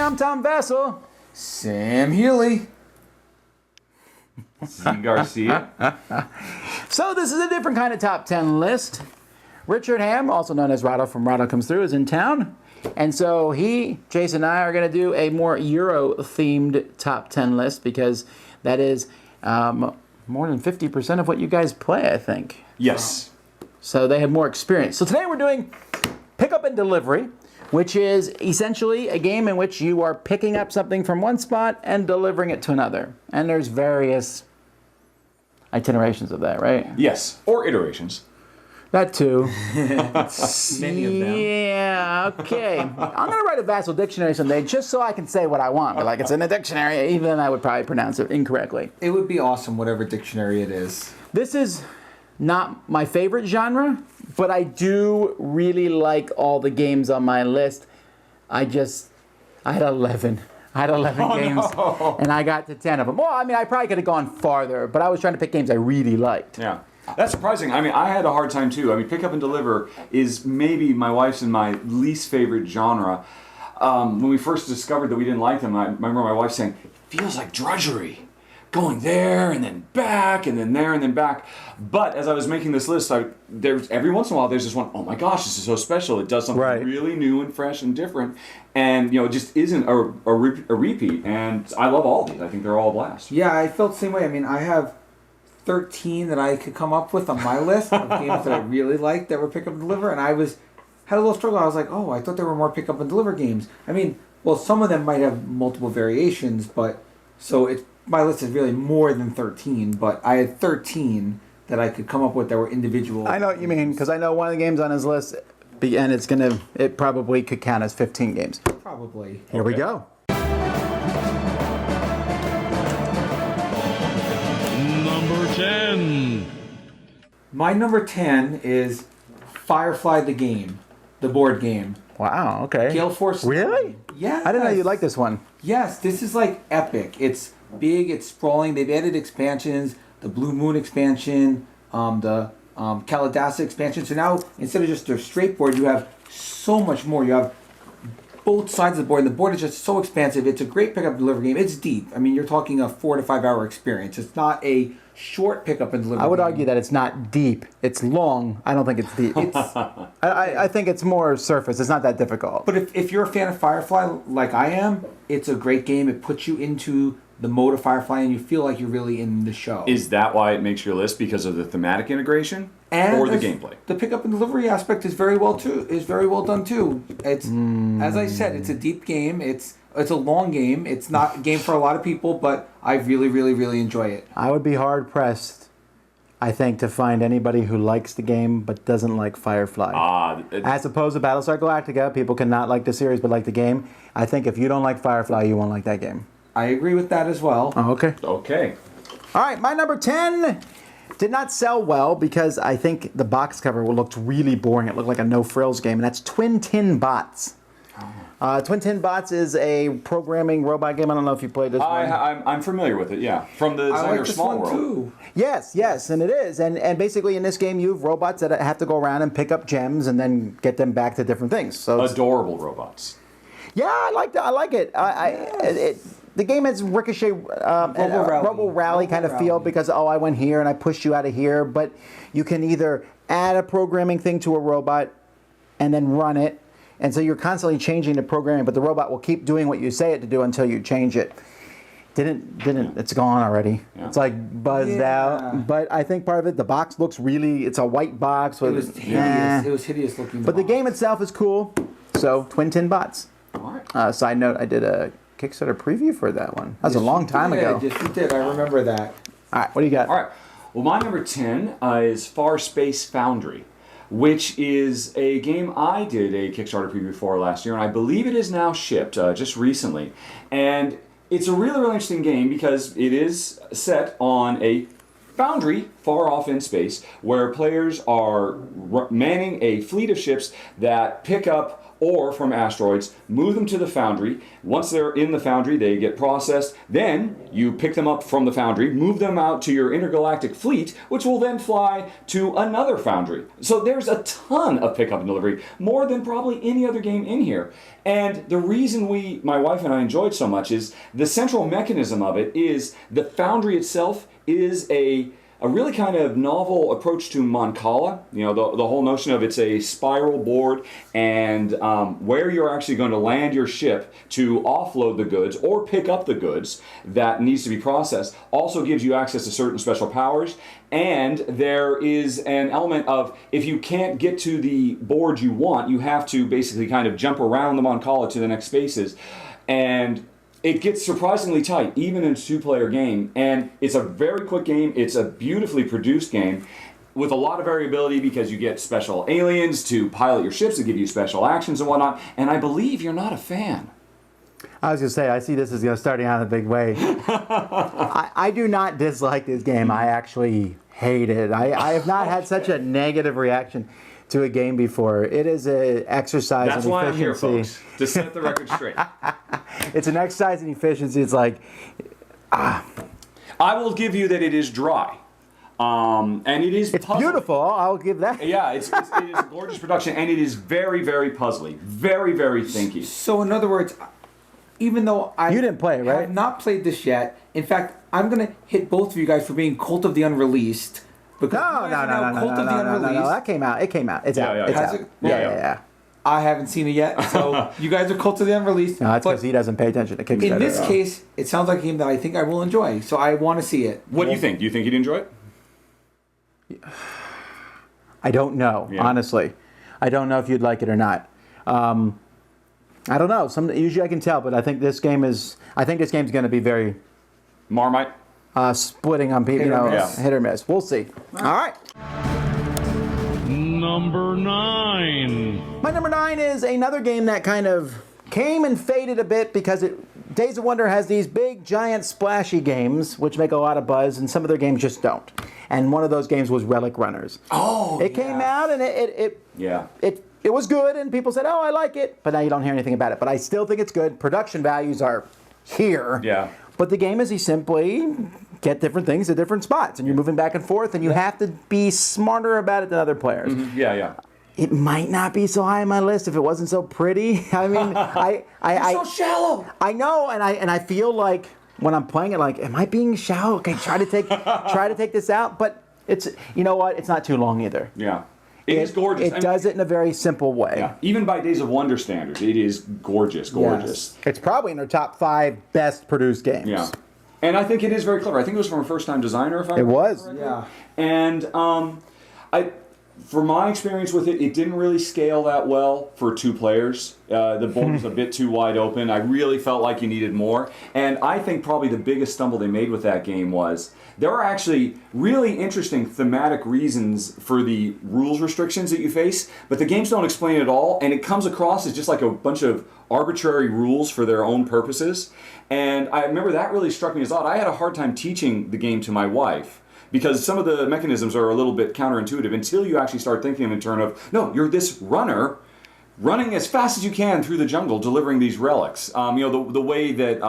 I'm Tom Vasel. Sam Healy. Z Garcia. So this is a different kind of top 10 list. Richard Ham, also known as Rahdo from Rahdo Comes Through, is in town. And so Jason and I are going to do a more Euro-themed top 10 list because that is more than 50% of what you guys play, I think. Yes. So they have more experience. So today we're doing Pickup and Delivery, which is essentially a game in which you are picking up something from one spot and delivering it to another. And there's various itinerations of that, right? Yes. Or iterations. That too. Many of them. Yeah, okay. I'm going to write a Vasel dictionary someday just so I can say what I want. But like it's in a dictionary, even then I would probably pronounce it incorrectly. It would be awesome, whatever dictionary it is. This is not my favorite genre, but I do really like all the games on my list. I had 11. I had 11 games, and I got to 10 of them. Well, I mean, I probably could have gone farther, but I was trying to pick games I really liked. Yeah. That's surprising. I mean, I had a hard time too. I mean, Pick Up and Deliver is maybe my wife's and my least favorite genre. When we first discovered that we didn't like them, I remember my wife saying, "It feels like drudgery. Going there and then back and then there and then back." But as I was making this list, there's every once in a while there's this one, oh my gosh, this is so special. It does something really new and fresh and different. And, it just isn't a repeat. And I love all these. I think they're all a blast. Yeah, I felt the same way. I mean, I have 13 that I could come up with on my list of games that I really liked that were Pick Up and Deliver, and had a little struggle. I was like, oh, I thought there were more Pick Up and Deliver games. I mean, well, some of them might have multiple variations, but my list is really more than 13, but I had 13 that I could come up with that were individual. I know what you mean, because I know one of the games on his list, and it probably could count as 15 games. Probably. Here we go. Number 10. My number 10 is Firefly the game, the board game. Wow, okay. Gale Force. Really? Yeah. I didn't know you liked this one. Yes, this is like epic. It's big, it's sprawling. They've added expansions, the Blue Moon expansion, the Kalidasa expansion. So now, instead of just a straight board, you have so much more. You have both sides of the board, and the board is just so expansive. It's a great pick-up and deliver game. It's deep. I mean, you're talking a 4 to 5 hour experience. It's not a short pick-up and deliver I would game. argue that it's not deep. It's long. I don't think it's deep. I think it's more surface. It's not that difficult. But if you're a fan of Firefly like I am, it's a great game. It puts you into the mode of Firefly, and you feel like you're really in the show. Is that why it makes your list? Because of the thematic integration or the gameplay? The pickup and delivery aspect is very well done too. It's as I said, it's a deep game. It's a long game. It's not a game for a lot of people, but I really, really, really enjoy it. I would be hard pressed, I think, to find anybody who likes the game but doesn't like Firefly. As opposed to Battlestar Galactica, people cannot like the series but like the game. I think if you don't like Firefly, you won't like that game. I agree with that as well. Oh, okay. Okay. All right, my number 10 did not sell well because I think the box cover looked really boring. It looked like a no-frills game, and that's Twin Tin Bots. Twin Tin Bots is a programming robot game. I don't know if you played this one. I'm familiar with it, yeah. From the I designer like this Small one World. too. Yes, and it is. And basically in this game, you have robots that have to go around and pick up gems and then get them back to different things. So Adorable robots. yeah, I like it. The game has Ricochet, Robo Rally kind of feel because, I went here and I pushed you out of here. But you can either add a programming thing to a robot and then run it. And so you're constantly changing the programming, but the robot will keep doing what you say it to do until you change it. It's gone already. Yeah. It's like buzzed out. But I think part of it, the box looks it's a white box. With, it was hideous. It was hideous looking. But the game itself is cool. So, Twin Tin Bots. All right. Side note, I did a Kickstarter preview for that one. That was a long time ago. Yes, you did. I remember that. All right, what do you got? All right. Well, my number 10 is Far Space Foundry, which is a game I did a Kickstarter preview for last year, and I believe it is now shipped just recently. And it's a really, really interesting game because it is set on a foundry far off in space where players are manning a fleet of ships that pick up or from asteroids, move them to the foundry. Once they're in the foundry, they get processed. Then you pick them up from the foundry, move them out to your intergalactic fleet, which will then fly to another foundry. So there's a ton of pickup and delivery, more than probably any other game in here. And the reason my wife and I enjoyed so much is the central mechanism of it is the foundry itself is a really kind of novel approach to Mancala. You know, the whole notion of it's a spiral board, and where you're actually going to land your ship to offload the goods or pick up the goods that needs to be processed also gives you access to certain special powers. And there is an element of, if you can't get to the board you want, you have to basically kind of jump around the Mancala to the next spaces. And it gets surprisingly tight, even in a two-player game, and it's a very quick game. It's a beautifully produced game with a lot of variability because you get special aliens to pilot your ships to give you special actions and whatnot, and I believe you're not a fan. I was going to say, I see this as starting out in a big way. I do not dislike this game. I actually hate it. I have not had such a negative reaction to a game before. It is an exercise in efficiency. That's why I'm here, folks, to set the record straight. It's an exercise in efficiency. It's like, I will give you that it is dry. And it is it's puzzling. Beautiful. I'll give that. Yeah, it is a gorgeous production, and it is very, very puzzly. Very, very thinky. So in other words, even though you didn't play it, right? have not played this yet, in fact, I'm going to hit both of you guys for being Cult of the Unreleased. No. That came out. It came out. It's out. It's out. Yeah. I haven't seen it yet, so you guys are Cult of the Unreleased. No, that's because he doesn't pay attention to Kickstarter. In this case, it sounds like a game that I think I will enjoy, so I want to see it. What do you think? Do you think you'd enjoy it? I don't know, honestly. I don't know if you'd like it or not. I don't know. Usually I can tell, but I think this game's going to be very Marmite. Splitting on people, hit or miss. We'll see. All right. Number 9. My number 9 is another game that kind of came and faded a bit because Days of Wonder has these big, giant, splashy games which make a lot of buzz, and some of their games just don't. And one of those games was Relic Runners. It came out and it was good, and people said, "Oh, I like it," but now you don't hear anything about it. But I still think it's good. Production values are here. Yeah. But the game is you simply get different things at different spots, and you're moving back and forth, and you have to be smarter about it than other players. Mm-hmm. Yeah. It might not be so high on my list if it wasn't so pretty. I mean, It's so shallow. I know, and I feel like when I'm playing it, like, am I being shallow? Okay, try to take this out. But it's, you know what? It's not too long either. Yeah. It is gorgeous. It does it in a very simple way. Yeah. Even by Days of Wonder standards, it is gorgeous. Yes. It's probably in their top 5 best produced games. Yeah. And I think it is very clever. I think it was from a first-time designer, if I remember correctly. Yeah. And for my experience with it, it didn't really scale that well for 2 players. The board was a bit too wide open. I really felt like you needed more. And I think probably the biggest stumble they made with that game was there are actually really interesting thematic reasons for the rules restrictions that you face, but the games don't explain it all, and it comes across as just like a bunch of arbitrary rules for their own purposes. And I remember that really struck me as odd. I had a hard time teaching the game to my wife, because some of the mechanisms are a little bit counterintuitive until you actually start thinking in terms of, no, you're this runner running as fast as you can through the jungle, delivering these relics. The way that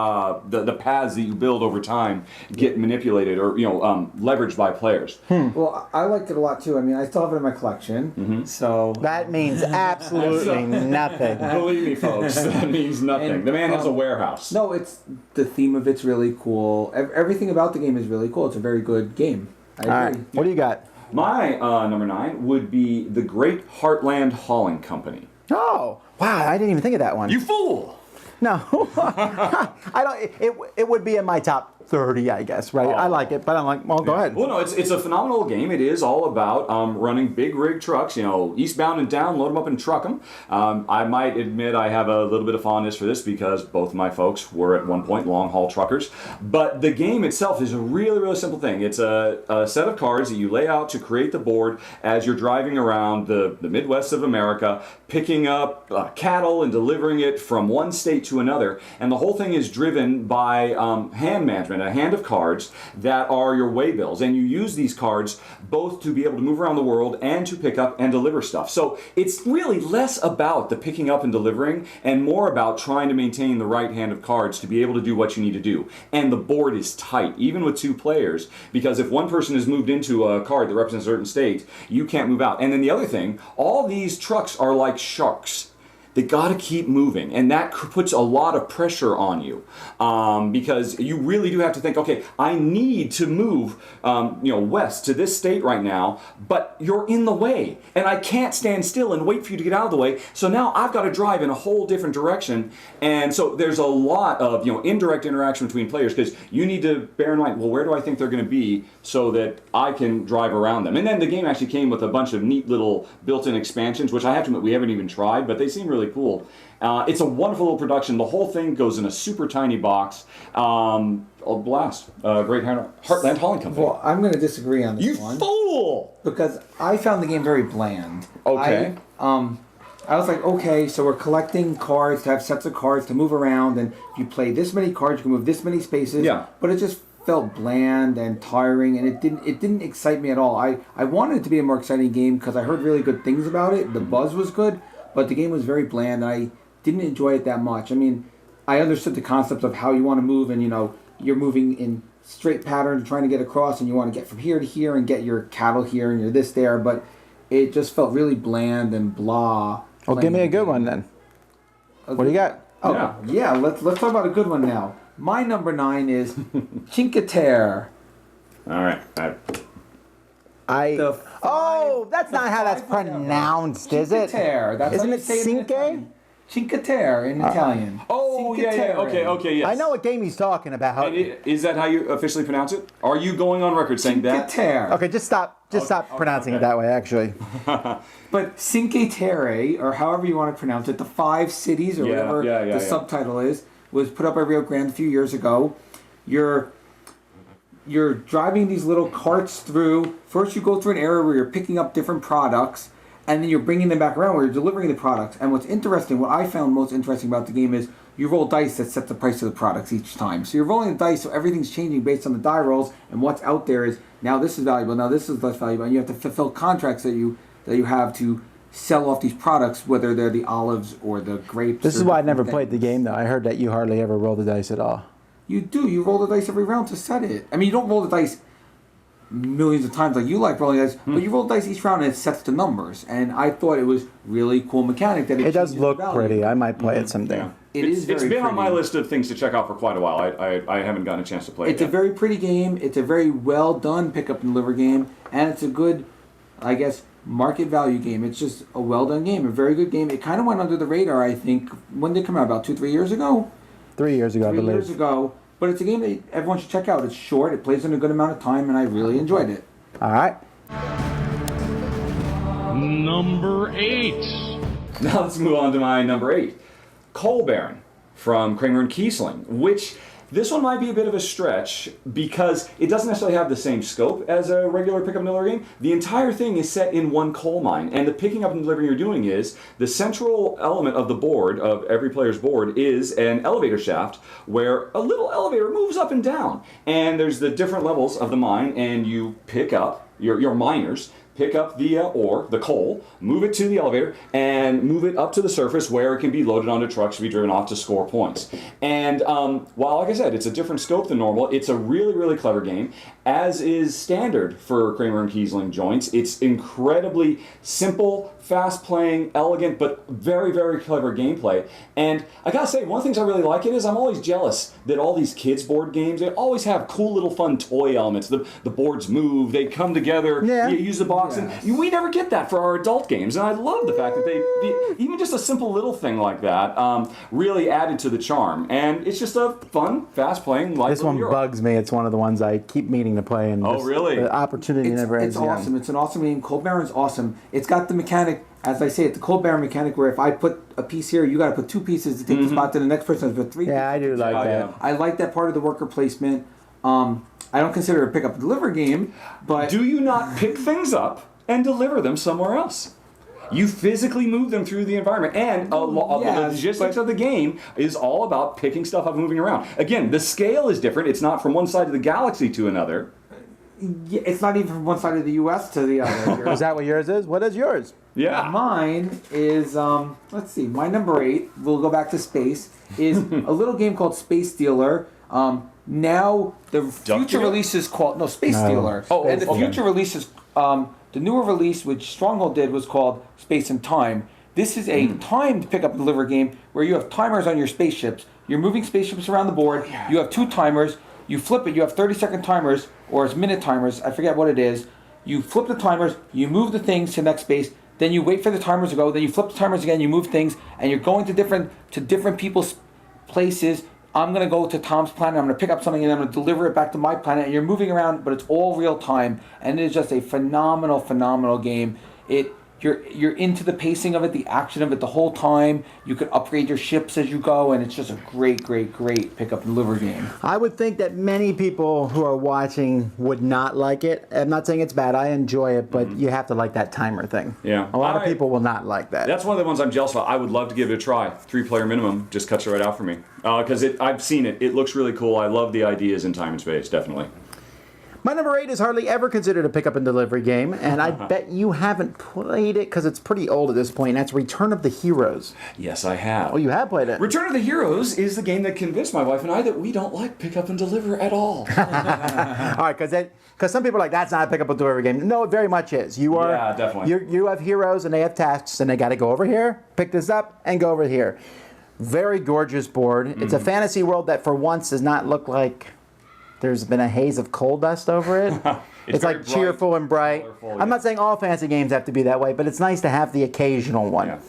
the paths that you build over time get manipulated or leveraged by players. Well, I liked it a lot too. I mean, I still have it in my collection, so that means absolutely nothing. Believe me, folks, that means nothing. And, the man has a warehouse. No, it's the theme of it's really cool. Everything about the game is really cool. It's a very good game. I agree. All right, what do you got? My number 9 would be the Great Heartland Hauling Company. Oh, wow, I didn't even think of that one. You fool! No, I don't. It would be in my top 30, I guess, right? I like it, but I'm like, well, go ahead. Well, no, it's a phenomenal game. It is all about running big rig trucks, eastbound and down, load them up and truck them. I might admit I have a little bit of fondness for this because both of my folks were at one point long haul truckers. But the game itself is a really, really simple thing. It's a set of cards that you lay out to create the board as you're driving around the Midwest of America, picking up cattle and delivering it from one state to another. And the whole thing is driven by hand management. hand, a hand of cards that are your waybills, and you use these cards both to be able to move around the world and to pick up and deliver stuff. So it's really less about the picking up and delivering and more about trying to maintain the right hand of cards to be able to do what you need to do. And the board is tight, even with 2 players, because if one person has moved into a card that represents a certain state, you can't move out. And then the other thing, all these trucks are like sharks. They got to keep moving, and that puts a lot of pressure on you because you really do have to think, okay, I need to move west to this state right now, but you're in the way, and I can't stand still and wait for you to get out of the way, so now I've got to drive in a whole different direction. And so there's a lot of indirect interaction between players because you need to bear in mind, well, where do I think they're going to be so that I can drive around them? And then the game actually came with a bunch of neat little built-in expansions, which I have to admit we haven't even tried, but they seem really cool. It's a wonderful little production. The whole thing goes in a super tiny box. A blast. Great Heartland Hauling Company. Well, I'm going to disagree on this one. You fool! Because I found the game very bland. Okay. I was like, okay, so we're collecting cards to have sets of cards to move around, and if you play this many cards, you can move this many spaces. Yeah. But it just felt bland and tiring, and it didn't excite me at all. I wanted it to be a more exciting game because I heard really good things about it. The buzz was good, but the game was very bland. I didn't enjoy it that much. I mean, I understood the concept of how you want to move, and you're moving in straight pattern, trying to get across, and you want to get from here to here and get your cattle here and you're this there, but it just felt really bland and blah. Well, give me a good one then. What do you got? Oh, yeah. Let's talk about a good one now. My number 9 is Cinque Terre. All right. That's not how that's pronounced, is it? Cinque Terre. That's Isn't how it you say it in Cinque? Italian. Cinque Terre in Italian. Oh, Cinque yeah. Terre. Okay, yes. I know what game he's talking about. And is that how you officially pronounce it? Are you going on record saying Cinque that? Terre. Okay, just stop pronouncing it that way, actually. But Cinque Terre, or however you want to pronounce it, the 5 cities or whatever the subtitle is, was put up by Rio Grande a few years ago. You're driving these little carts through. First you go through an area where you're picking up different products, and then you're bringing them back around where you're delivering the products. And what I found most interesting about the game is you roll dice that set the price of the products each time. So you're rolling the dice, so everything's changing based on the die rolls, and what's out there is, now this is valuable, now this is less valuable, and you have to fulfill contracts that you have to sell off these products, whether they're the olives or the grapes. This is why I never played the game, though. I heard that you hardly ever roll the dice at all. You do. You roll the dice every round to set it. I mean, you don't roll the dice millions of times like you like rolling dice, but you roll the dice each round and it sets the numbers. And I thought it was really cool mechanic that it does look pretty. I might play it someday. Yeah. It's been pretty. on my list of things to check out for quite a while. I haven't gotten a chance to play it It's a very pretty game. It's a very well done pick up and deliver game, and it's a good, I guess, market value game. It's just a well done game, a very good game. It kind of went under the radar, I think. When did it come out? About 2-3 years ago? 3 years ago, I believe. 3 years ago. But it's a game that everyone should check out. It's short. It plays in a good amount of time, and I really enjoyed it. All right. Number 8. Now let's move on to my number 8. Coal Baron from Kramer and Kiesling, which this one might be a bit of a stretch because it doesn't necessarily have the same scope as a regular pick up and deliver game. The entire thing is set in one coal mine, and the picking up and delivering you're doing is the central element of the board, of every player's board, is an elevator shaft where a little elevator moves up and down. And there's the different levels of the mine, and you pick up, your miners pick up the ore, the coal, move it to the elevator, and move it up to the surface where it can be loaded onto trucks to be driven off to score points. And while, like I said, it's a different scope than normal, it's a really, really clever game, as is standard for Kramer and Kiesling joints. It's incredibly simple, fast-playing, elegant, but very, very clever gameplay. And I gotta say, one of the things I really like it is I'm always jealous that all these kids' board games, they always have cool little fun toy elements. The boards move, they come together, you use the box, and we never get that for our adult games. And I love the fact that even just a simple little thing like that really added to the charm. And it's just a fun, fast-playing, light This one Euro. bugs me. It's one of the ones I keep meaning to play, and really? the opportunity never ends. It's awesome. It's an awesome game. Coal Baron's awesome. It's got the mechanic, as I say, the Coal Baron mechanic, where if I put a piece here, you got to put 2 pieces to take the spot to the next person. Put 3 Yeah, I do like that. Yeah. I like that part of the worker placement. I don't consider it a pick up and deliver game, but Do you not pick things up and deliver them somewhere else? You physically move them through the environment, and the logistics of the game is all about picking stuff up and moving around. Again, the scale is different. It's not from one side of the galaxy to another. Yeah, it's not even from one side of the U.S. to the other. Is that what yours is? What is yours? Yeah. Mine is, let's see, my number 8, we'll go back to space, is a little game called Space Dealer. Now, the future release is called, Space Dealer. And the future release is, the newer release, which Stronghold did, was called Space and Time. This is a timed pick up and deliver game where you have timers on your spaceships. You're moving spaceships around the board. You have 2 timers. You flip it. You have 30-second timers, or it's minute timers. I forget what it is. You flip the timers. You move the things to the next space. Then you wait for the timers to go. Then you flip the timers again. You move things, and you're going to different people's places. I'm going to go to Tom's planet. I'm going to pick up something, and I'm going to deliver it back to my planet. And you're moving around, but it's all real time, and it is just a phenomenal game. You're into the pacing of it, the action of it the whole time. You can upgrade your ships as you go, and it's just a great pick up and deliver game. I would think that many people who are watching would not like it. I'm not saying it's bad. I enjoy it, but you have to like that timer thing. Yeah. A lot of people will not like that. That's one of the ones I'm jealous about. I would love to give it a try. 3-player minimum just cuts it right out for me. Because I've seen it. It looks really cool. I love the ideas in time and space, definitely. My number 8 is hardly ever considered a pick-up and delivery game, and I bet you haven't played it because it's pretty old at this point, and that's Return of the Heroes. Yes, I have. Oh, you have played it. Return of the Heroes is the game that convinced my wife and I that we don't like pick-up and deliver at all. All right, because some people are like, that's not a pick-up and delivery game. No, it very much is. Yeah, definitely. You have heroes, and they have tasks, and they got to go over here, pick this up, and go over here. Very gorgeous board. It's a fantasy world that for once does not look like there's been a haze of coal dust over it. It's like cheerful and bright. I'm not saying all fantasy games have to be that way, but it's nice to have the occasional one. Yeah.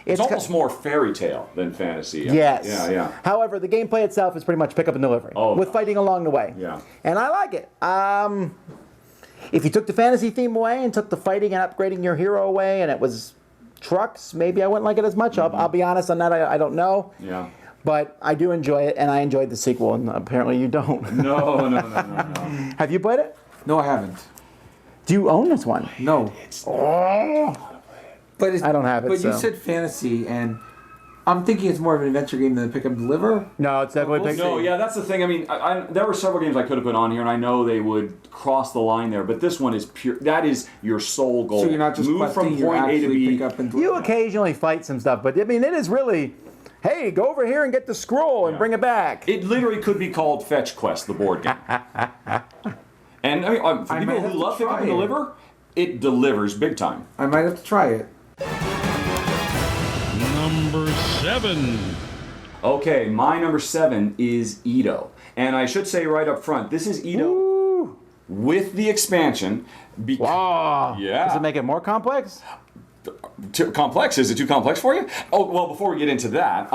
It's almost more fairy tale than fantasy. Yes. Yeah. However, the gameplay itself is pretty much pick up and delivery with fighting along the way. Yeah. And I like it. If you took the fantasy theme away and took the fighting and upgrading your hero away and it was trucks, maybe I wouldn't like it as much. I'll be honest on that. I don't know. Yeah. But I do enjoy it, and I enjoyed the sequel, and apparently you don't. No. Have you played it? No, I haven't. Do you own this one? No. But I don't have it. But you said fantasy, and I'm thinking it's more of an adventure game than a pick up and deliver. No, it's definitely pick. No, yeah, that's the thing. I mean, there were several games I could have put on here, and I know they would cross the line there. But this one is pure. That is your sole goal. So you're not just move from point A to B. Pick up and deliver. You occasionally fight some stuff, but I mean, it is really. Hey, go over here and get the scroll and bring it back. It literally could be called Fetch Quest, the board game. And I mean, for people who love pick up and deliver, it delivers big time. I might have to try it. Number 7. Okay, my number 7 is Edo. And I should say right up front, this is Edo with the expansion. Wow. Yeah. Does it make it more complex? Too complex? Is it too complex for you? Oh, well, before we get into that,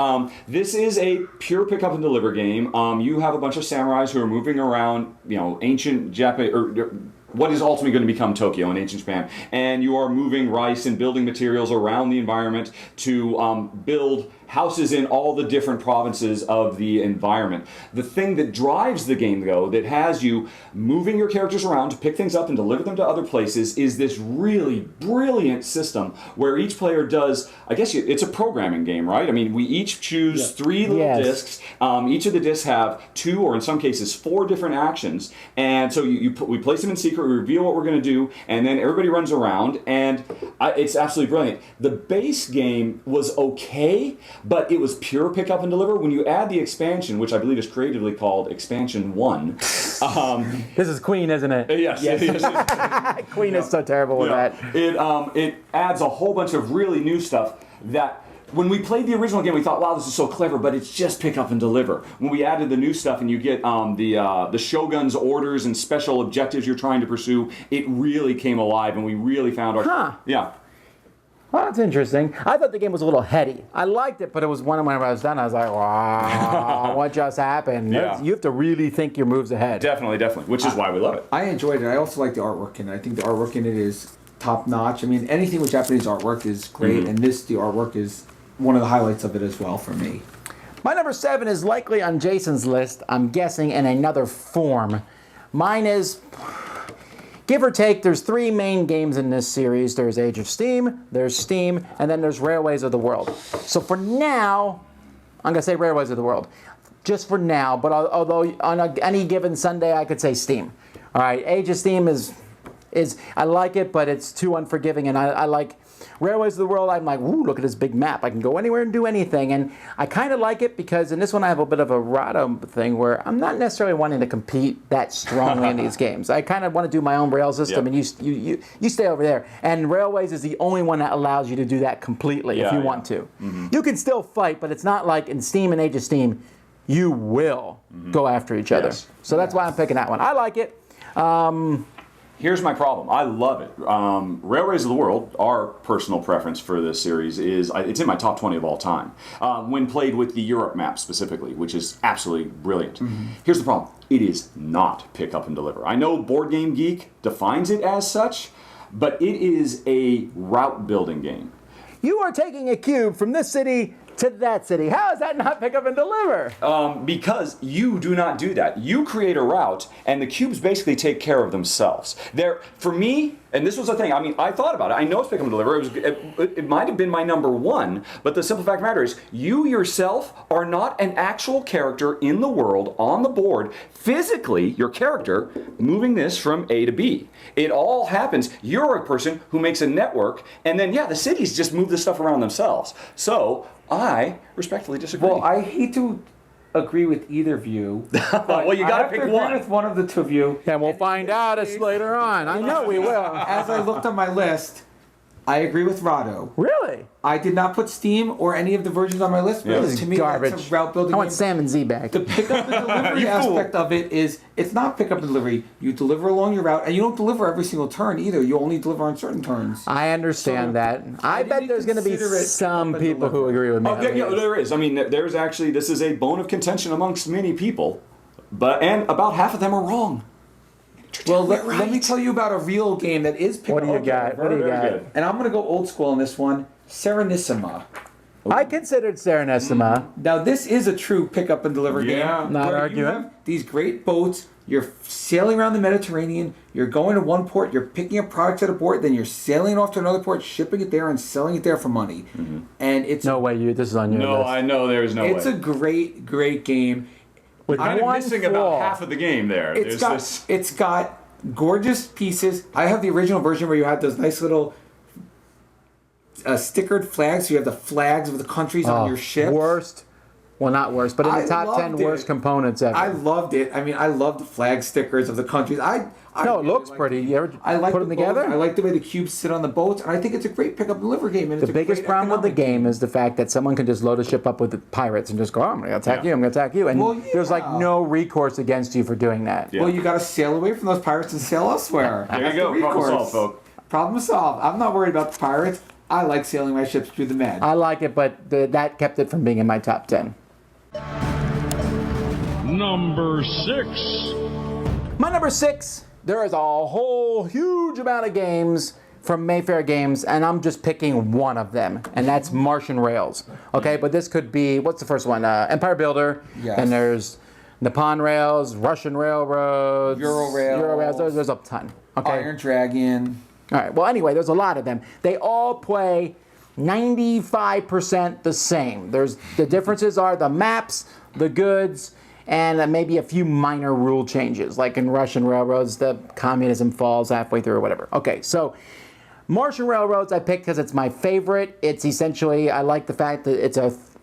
this is a pure pick up and deliver game. You have a bunch of samurais who are moving around, ancient Japan, or what is ultimately going to become Tokyo in ancient Japan, and you are moving rice and building materials around the environment to build houses in all the different provinces of the environment. The thing that drives the game, though, that has you moving your characters around to pick things up and deliver them to other places is this really brilliant system where each player does, I guess it's a programming game, right? I mean, we each choose 3 little discs. Each of the discs have 2 or in some cases 4 different actions. And so we place them in secret, we reveal what we're going to do, and then everybody runs around, and it's absolutely brilliant. The base game was okay, but it was pure pick up and deliver. When you add the expansion, which I believe is creatively called Expansion 1. This is Queen, isn't it? Yes. Queen is so terrible with that. It adds a whole bunch of really new stuff that when we played the original game, we thought, wow, this is so clever, but it's just pick up and deliver. When we added the new stuff and you get the Shogun's orders and special objectives you're trying to pursue, it really came alive, and we really found our... Yeah. Well, that's interesting. I thought the game was a little heady. I liked it, but it was one when I was done, I was like, wow, what just happened? Yeah. You have to really think your moves ahead. Definitely, which is why we love it. I enjoyed it. I also like the artwork in it. I think the artwork in it is top notch. I mean, anything with Japanese artwork is great, and the artwork is one of the highlights of it as well for me. My number 7 is likely on Jason's list, I'm guessing in another form. Mine is... give or take, there's 3 main games in this series. There's Age of Steam, and then there's Railways of the World. So for now, I'm going to say Railways of the World. Just for now, but although on any given Sunday, I could say Steam. All right, Age of Steam is I like it, but it's too unforgiving, and I like Railways of the World. I'm like, ooh, look at this big map. I can go anywhere and do anything, and I kind of like it because in this one I have a bit of a Rahdo thing where I'm not necessarily wanting to compete that strongly in these games. I kind of want to do my own rail system, and you stay over there. And Railways is the only one that allows you to do that completely if you want to. Mm-hmm. You can still fight, but it's not like in Steam and Age of Steam, you will go after each other. So that's why I'm picking that one. I like it. Here's my problem. I love it. Railways of the World, our personal preference for this series is, it's in my top 20 of all time, when played with the Europe map specifically, which is absolutely brilliant. Here's the problem. It is not pick up and deliver. I know Board Game Geek defines it as such, but it is a route building game. You are taking a cube from this city to that city. How is that not pick up and deliver? Because you do not do that. You create a route, and the cubes basically take care of themselves. For me, and this was the thing, I mean, I thought about it. I know it's pick up and deliver. It might have been my number 1, but the simple fact of the matter is, you yourself are not an actual character in the world on the board, physically, your character, moving this from A to B. It all happens. You're a person who makes a network, and then, the cities just move this stuff around themselves. So, I respectfully disagree. Well, I hate to agree with either of you. Well, you got to pick one. Agree with one of the two of you. And we'll find out later on. I know we will. As I looked on my list, I agree with Rahdo. Really? I did not put Steam or any of the versions on my list because to me garbage. that's a route building I want game. Sam and Z back. The pickup and delivery aspect of it is, it's not pickup and delivery. You deliver along your route, and you don't deliver every single turn either. You only deliver on certain turns. I understand that. I bet there's going to be some people who agree with me. Oh, yeah, there is. I mean, there's actually, this is a bone of contention amongst many people, and about half of them are wrong. Well, let me tell you about a real game that is pickup. What do you got? What do you got? And I'm going to go old school on this one. Serenissima. I considered Serenissima. Now, this is a true pick-up and deliver game. Not where arguing. You have these great boats. You're sailing around the Mediterranean. You're going to one port. You're picking up products at a port. Then you're sailing off to another port, shipping it there, and selling it there for money. And it's no way. This is on your list. No, I know there's no way. It's a great, great game. With I'm missing about half of the game there. It's got gorgeous pieces. I have the original version where you have those nice little stickered flags. So you have the flags of the countries on your ship. Worst. Well, not worst, but in the top 10 worst components ever. I loved it. I mean, I love the flag stickers of the countries. No, it looks pretty. You ever put them together? I like the way the cubes sit on the boats, and I think it's a great pick-up and deliver game. And the biggest problem with the game is the fact that someone can just load a ship up with the pirates and just go, oh, I'm going to attack you, I'm going to attack you. And there's like no recourse against you for doing that. Yeah. Well, you got to sail away from those pirates and sail elsewhere. There you go. Problem solved, folks. Problem solved. I'm not worried about the pirates. I like sailing my ships through the Med. I like it, but that kept it from being in my top 10. Number 6. My number 6, there is a whole huge amount of games from Mayfair Games, and I'm just picking one of them, and that's Martian Rails. Okay, but this could be, what's the first one? Empire Builder. Yes. Then there's Nippon Rails, Russian Railroads, Euro Rails. There's a ton. Okay. Iron Dragon. All right. Well, anyway, there's a lot of them. They all play 95% the same. The differences are the maps, the goods, and maybe a few minor rule changes. Like in Russian Railroads, the communism falls halfway through or whatever. Okay, so Martian Railroads I picked because it's my favorite. It's essentially, I like the fact that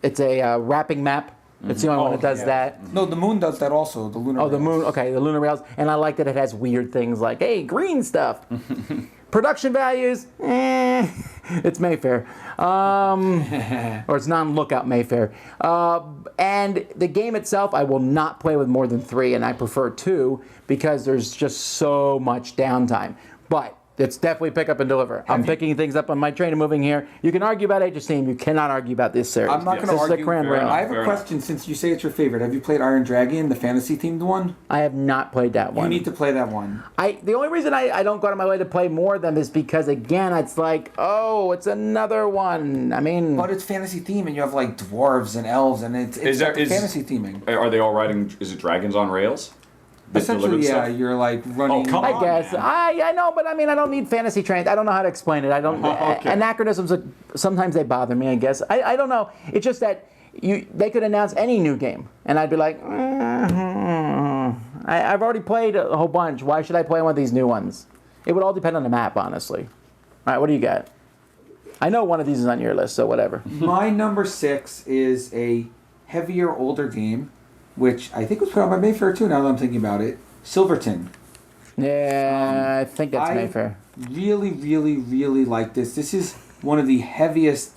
it's a wrapping map. It's the only one that does that. No, the moon does that also, the lunar rails. The moon, okay, the lunar rails. And I like that it has weird things like, hey, green stuff. Production values, it's Mayfair. Or it's non-lookout Mayfair. And the game itself, I will not play with more than 3, and I prefer 2 because there's just so much downtime. But it's definitely pick up and deliver. I'm picking things up on my train and moving here. You can argue about Age of Steam. You cannot argue about this series. I'm not going to argue. I have a question since you say it's your favorite. Have you played Iron Dragon, the fantasy-themed one? I have not played that one. You need to play that one. The only reason I don't go out of my way to play more of them is because, again, it's like, oh, it's another one. I mean... But it's fantasy-themed, and you have, like, dwarves and elves, and it's fantasy theming. Are they all riding, is it dragons on rails? that deliver Essentially, the yeah, stuff? you're like running. Oh, come I on, guess. man. I know, but I mean, I don't need fantasy trains. I don't know how to explain it. I don't. Okay. Anachronisms, sometimes they bother me, I guess. I don't know. It's just that they could announce any new game, and I'd be like, I've already played a whole bunch. Why should I play one of these new ones? It would all depend on the map, honestly. All right, what do you got? I know one of these is on your list, so whatever. My number 6 is a heavier, older game, which I think was put out by Mayfair too. Now that I'm thinking about it, Silverton. Yeah, I think that's Mayfair. Really, really, really like this. This is one of the heaviest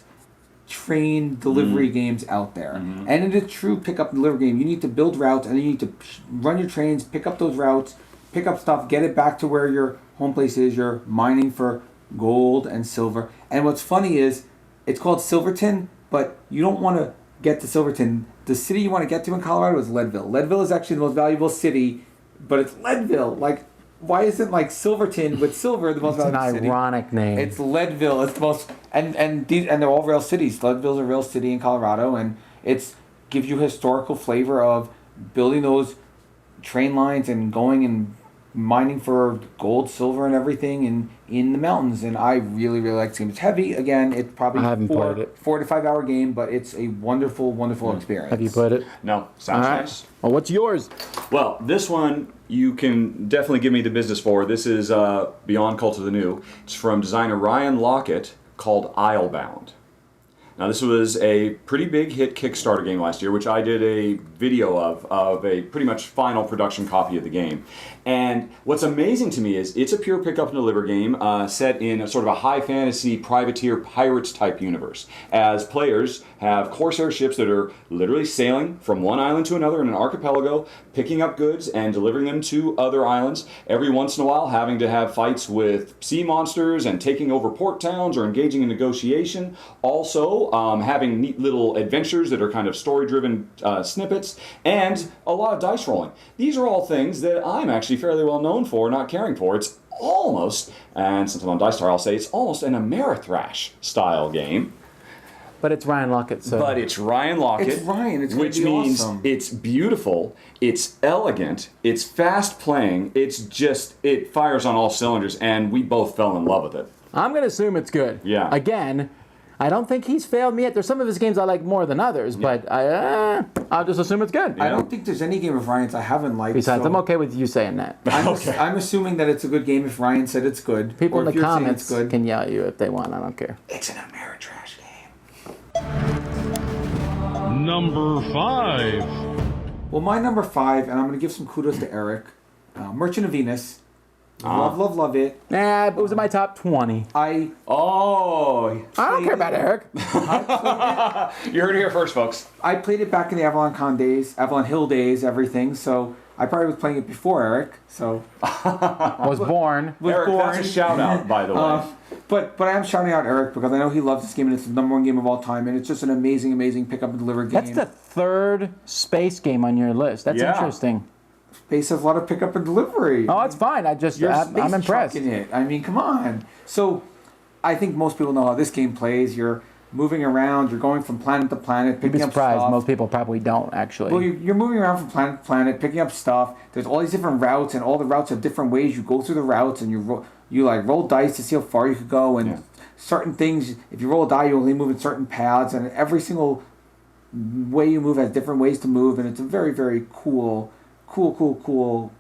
train delivery games out there. And in a true pick up and deliver game, you need to build routes and then you need to run your trains, pick up those routes, pick up stuff, get it back to where your home place is. You're mining for gold and silver. And what's funny is it's called Silverton, but you don't want to get to Silverton. The city you want to get to in Colorado is Leadville. Leadville is actually the most valuable city, but it's Leadville. Like, why isn't like Silverton with silver the most valuable city? It's an ironic name. It's Leadville. It's the most, and they're all real cities. Leadville's a real city in Colorado, and it's gives you historical flavor of building those train lines and going and mining for gold, silver, and everything in the mountains. And I really, really like this game. It's heavy. Again, it's probably I haven't played it. 4 to 5 hour game, but it's a wonderful, wonderful experience. Have you played it? No, sounds All right. nice. Well, what's yours? Well, this one you can definitely give me the business for. This is Beyond Cult of the New. It's from designer Ryan Lockett, called Islebound. Now, this was a pretty big hit Kickstarter game last year, which I did a video of a pretty much final production copy of the game. And what's amazing to me is it's a pure pick up and deliver game set in a sort of a high fantasy privateer pirates type universe. As players have corsair ships that are literally sailing from one island to another in an archipelago, picking up goods and delivering them to other islands. Every once in a while having to have fights with sea monsters and taking over port towns or engaging in negotiation. Also having neat little adventures that are kind of story-driven snippets, and a lot of dice rolling. These are all things that I'm actually fairly well known for, not caring for. It's almost, and since I'm on Dice Star, I'll say it's almost an Ameritrash style game. But it's Ryan Lockett, so. But it's Ryan Lockett. It's Ryan. It's which gonna be means awesome. it's beautiful, it's elegant, it's fast playing, it fires on all cylinders, and we both fell in love with it. I'm going to assume it's good. Yeah. Again, I don't think he's failed me yet. There's some of his games I like more than others, but I'll just assume it's good. I don't think there's any game of Ryan's I haven't liked. Besides, so I'm okay with you saying that. I'm assuming that it's a good game if Ryan said it's good. People or in if the you're saying comments it's good. can yell at you if they want. I don't care. It's an Ameritrash game. Number 5. Well, my number 5, and I'm going to give some kudos to Eric. Merchant of Venus. Love it. Nah, it was in my top 20. I Oh, I don't care about Eric. you heard it here first, folks. I played it back in the Avalon Con days, Avalon Hill days, everything. So I probably was playing it before Eric. So Was born. Eric, that's a shout out, by the way. but I am shouting out Eric because I know he loves this game and it's the number 1 game of all time, and it's just an amazing, amazing pick up and deliver game. That's the third space game on your list. That's Yeah. interesting. Space has a lot of pick up and delivery. Oh, it's fine. I'm Space impressed. trucking it. I mean, come on. So, I think most people know how this game plays. You're moving around. You're going from planet to planet, You'd picking be up surprised. stuff. Most people probably don't, actually. Well, you're moving around from planet to planet, picking up stuff. There's all these different routes, and all the routes have different ways you go through the routes, and you roll dice to see how far you could go, and certain things. If you roll a die, you only move in certain paths, and every single way you move has different ways to move, and it's a very, very cool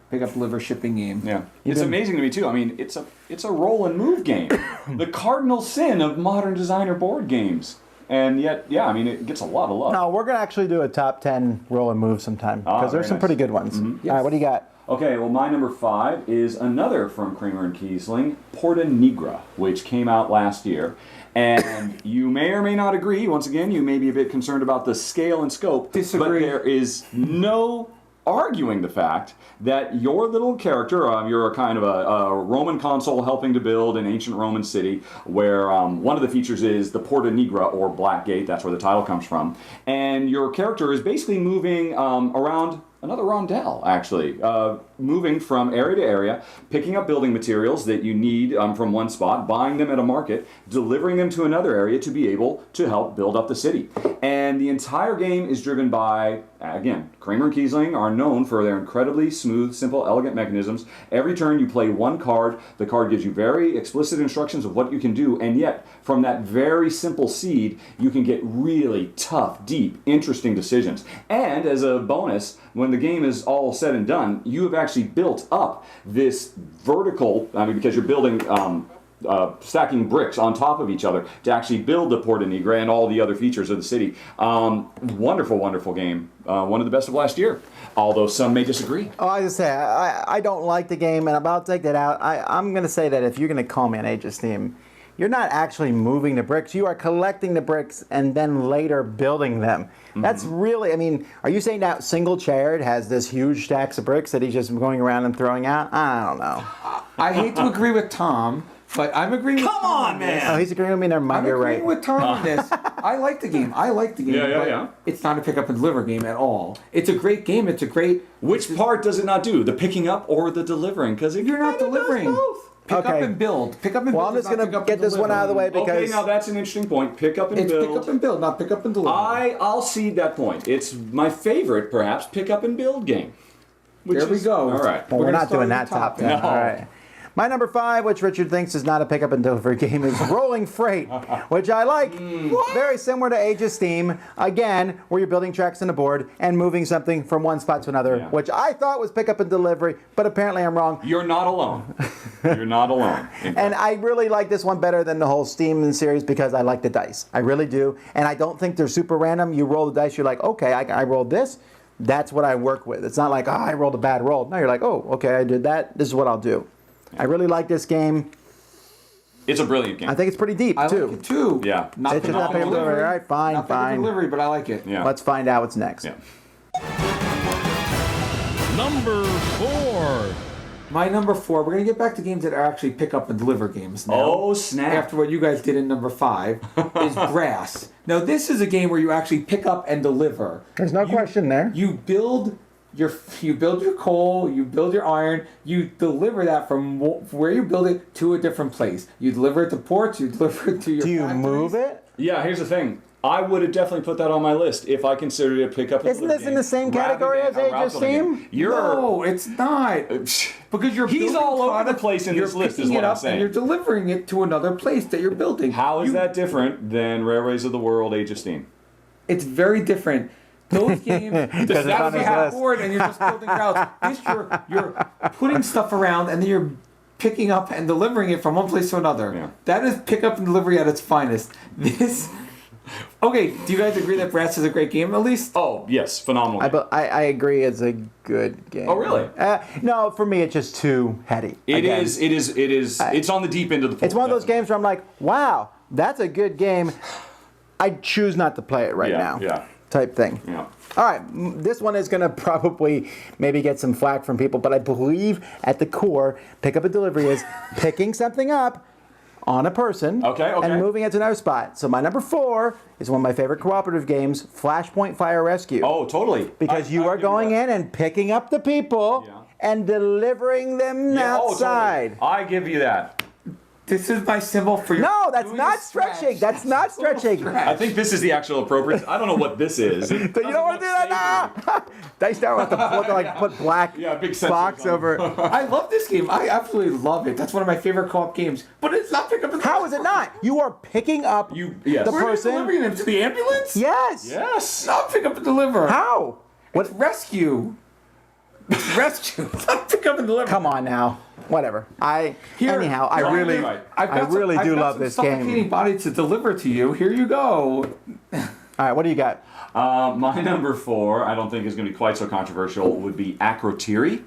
pick up, deliver, shipping game. Yeah, it's amazing to me too. I mean, it's a roll and move game, the cardinal sin of modern designer board games, and yet, yeah, I mean, it gets a lot of love. No, we're going to actually do a top 10 roll and move sometime, because there's very some nice. pretty good ones. Yes. All right, what do you got? Okay, well, my number 5 is another from Kramer and Kiesling, Porta Nigra, which came out last year. And you may or may not agree. Once again, you may be a bit concerned about the scale and scope. Disagree. But there is no arguing the fact that your little character, you're a kind of a Roman consul helping to build an ancient Roman city, where one of the features is the Porta Nigra, or Black Gate. That's where the title comes from. And your character is basically moving around another rondel, actually, moving from area to area, picking up building materials that you need from one spot, buying them at a market, delivering them to another area to be able to help build up the city. And the entire game is driven by Again, Kramer and Kiesling are known for their incredibly smooth, simple, elegant mechanisms. Every turn you play one card. The card gives you very explicit instructions of what you can do, and yet from that very simple seed, you can get really tough, deep, interesting decisions. And as a bonus, when the game is all said and done, you have actually built up this vertical, because you're building stacking bricks on top of each other to actually build the Porta Nigra and all the other features of the city. Wonderful, wonderful game. One of the best of last year, although some may disagree. Oh, I just say, I don't like the game, and I'll take that out. I'm going to say that if you're going to call me an Age of Steam, you're not actually moving the bricks. You are collecting the bricks and then later building them. Mm-hmm. That's really, are you saying that Single Chariot has this huge stacks of bricks that he's just going around and throwing out? I don't know. I hate to agree with Tom, but I'm agreeing with Tom. Come on, man! Oh, he's agreeing with me. Never mind, you're right. I'm agreeing with Tom on this. I like the game. Yeah. It's not a pick up and deliver game at all. It's a great game. Which part does it not do? The picking up or the delivering? Because you're not delivering. Pick up and build. Pick up and build. Well, I'm just going to get this one out of the way because... Okay, now that's an interesting point. Pick up and build. It's pick up and build, not pick up and deliver. I'll cede that point. It's my favorite, perhaps, pick up and build game. There we go. All right. Well, we're not doing that top 10. No. All right. My number 5, which Richard thinks is not a pick up and deliver game, is Rolling Freight, which I like. Very similar to Age of Steam. Again, where you're building tracks on the board and moving something from one spot to another, which I thought was pick up and delivery, but apparently I'm wrong. You're not alone. You're not alone. And I really like this one better than the whole Steam series because I like the dice. I really do. And I don't think they're super random. You roll the dice, you're like, okay, I rolled this. That's what I work with. It's not like, I rolled a bad roll. No, you're like, oh, okay, I did that. This is what I'll do. I really like this game. It's a brilliant game. I think it's pretty deep, I too. like it too. Yeah. Not It's pick just up not and pick up and delivery. All right, fine, Not pick up and fine. delivery, but I like it. Yeah. Let's find out what's next. Yeah. Number 4. My number 4, we're going to get back to games that are actually pick up and deliver games now. Oh, snap. After what you guys did in number 5 is Brass. Now, this is a game where you actually pick up and deliver. There's no question there. You build your coal, you build your iron, you deliver that from where you build it to a different place. You deliver it to ports, you deliver it to your Do you factories. move it? Yeah, here's the thing. I would have definitely put that on my list if I considered it a pick up and Isn't deliver this in the same game category rather as than a Age of route building Steam? game. No, it's not. Because you're He's building all over product, the place in you're this list is picking what it I'm up saying. And you're delivering it to another place that you're building. How is that different than Railways of the World, Age of Steam? It's very different. Those games, it's on that's his you have list. board and you're just building routes. This you're putting stuff around and then you're picking up and delivering it from one place to another. Yeah. That is pick up and delivery at its finest. This. Okay, do you guys agree that Brass is a great game at least? Oh, yes, phenomenal game. I agree it's a good game. Oh, really? No, for me it's just too heady. It Again. is. It's on the deep end of the pool. It's one of those games where I'm like, wow, that's a good game. I choose not to play it right now. Yeah. Type thing. Yeah. All right, this one is going to probably maybe get some flack from people, but I believe at the core, pick up and delivery is picking something up on a person Okay. and moving it to another spot. So my number 4 is one of my favorite cooperative games, Flashpoint Fire Rescue. Oh, totally. Because you are going in and picking up the people and delivering them outside. Totally. I give you that. This is my symbol for your. No, that's doing not a stretch. stretching. That's not stretching. I think this is the actual appropriate. I don't know what this is. So you don't want to do that now. Dice Tower have to put black big sensors box on over. I love this game. I absolutely love it. That's one of my favorite co-op games. But it's not pick up and How is it not? You are picking up Yes. the Where are you person. delivering them to the ambulance? Yes. Yes. Not pick up and deliver. How? What rescue? It's rescue. It's not pick up and deliver. Come on now. Whatever. I Here, really do love this game. Suffocating body to deliver to you. Here you go. All right, what do you got? My number 4, I don't think is going to be quite so controversial, would be Akrotiri.